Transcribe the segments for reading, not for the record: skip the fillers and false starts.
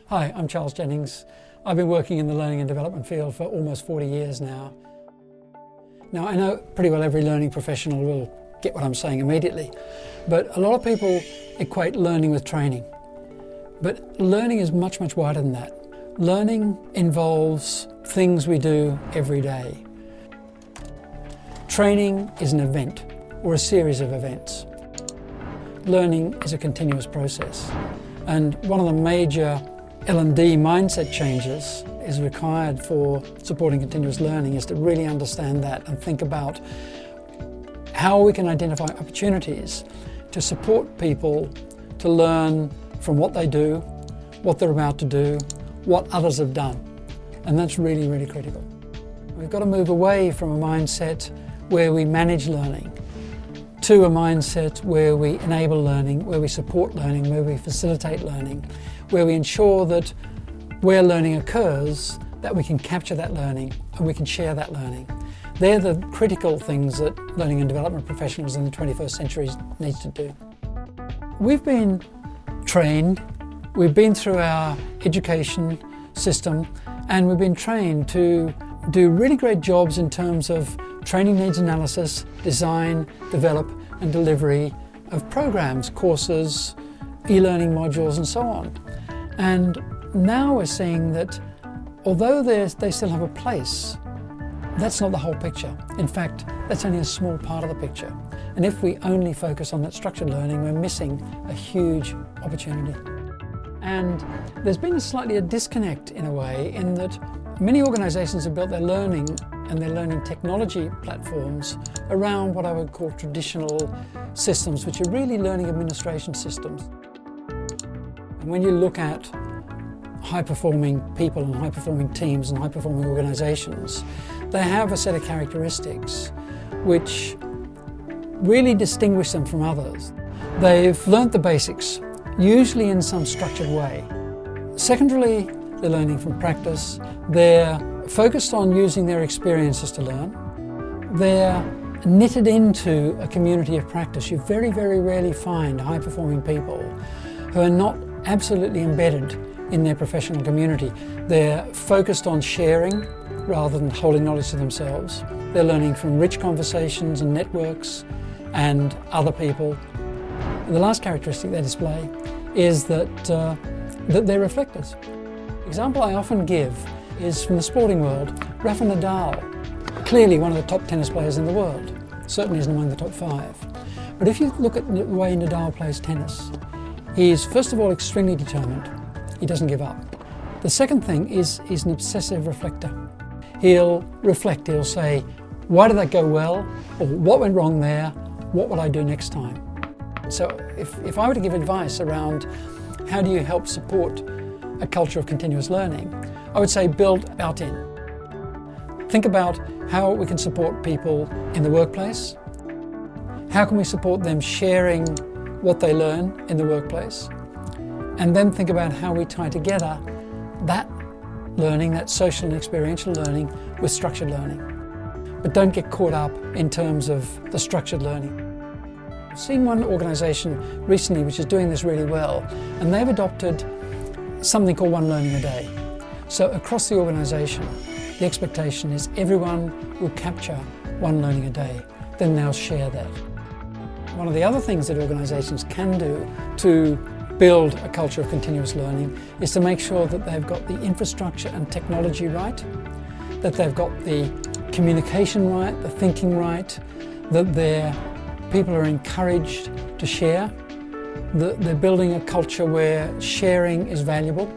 Hi, I'm Charles Jennings. I've been working in the learning and development field for almost 40 years now. Now, I know pretty well every learning professional will get what I'm saying immediately, but a lot of people equate learning with training. But learning is much, much wider than that. Learning involves things we do every day. Training is an event or a series of events. Learning is a continuous process. And one of the major L&D mindset changes is required for supporting continuous learning is to really understand that and think about how we can identify opportunities to support people to learn from what they do, what they're about to do, what others have done. And that's really, really critical. We've got to move away from a mindset where we manage learning to a mindset where we enable learning, where we support learning, where we facilitate learning, where we ensure that where learning occurs, that we can capture that learning and we can share that learning. They're the critical things that learning and development professionals in the 21st century need to do. We've been trained, we've been through our education system, and we've been trained to do really great jobs in terms of training needs analysis, design, develop and delivery of programs, courses, e-learning modules and so on. And now we're seeing that although they still have a place, that's not the whole picture. In fact, that's only a small part of the picture. And if we only focus on that structured learning, we're missing a huge opportunity. And there's been a disconnect in a way in that many organisations have built their learning and their learning technology platforms around what I would call traditional systems, which are really learning administration systems. And when you look at high-performing people and high-performing teams and high-performing organisations, they have a set of characteristics which really distinguish them from others. They've learnt the basics, usually in some structured way. Secondarily, they're learning from practice. They're focused on using their experiences to learn. They're knitted into a community of practice. You very, very rarely find high-performing people who are not absolutely embedded in their professional community. They're focused on sharing rather than holding knowledge to themselves. They're learning from rich conversations and networks and other people. And the last characteristic they display is that they're reflectors. The example I often give is from the sporting world. Rafa Nadal, clearly one of the top tennis players in the world, certainly isn't among the top 5. But if you look at the way Nadal plays tennis, he's first of all extremely determined. He doesn't give up. The second thing is he's an obsessive reflector. He'll reflect, he'll say, why did that go well? Or what went wrong there? What would I do next time? So if I were to give advice around how do you help support a culture of continuous learning, I would say build out in. Think about how we can support people in the workplace. How can we support them sharing what they learn in the workplace? And then think about how we tie together that learning, that social and experiential learning, with structured learning. But don't get caught up in terms of the structured learning. I've seen one organisation recently which is doing this really well, and they've adopted something called one learning a day. So across the organisation, the expectation is everyone will capture one learning a day, then they'll share that. One of the other things that organisations can do to build a culture of continuous learning is to make sure that they've got the infrastructure and technology right, that they've got the communication right, the thinking right, that their people are encouraged to share, that they're building a culture where sharing is valuable,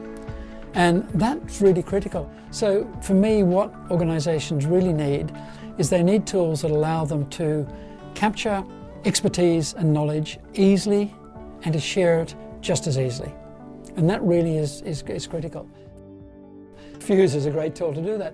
and that's really critical. So for me, what organisations really need is they need tools that allow them to capture expertise and knowledge easily and to share it just as easily. And that really is critical. Fuse is a great tool to do that.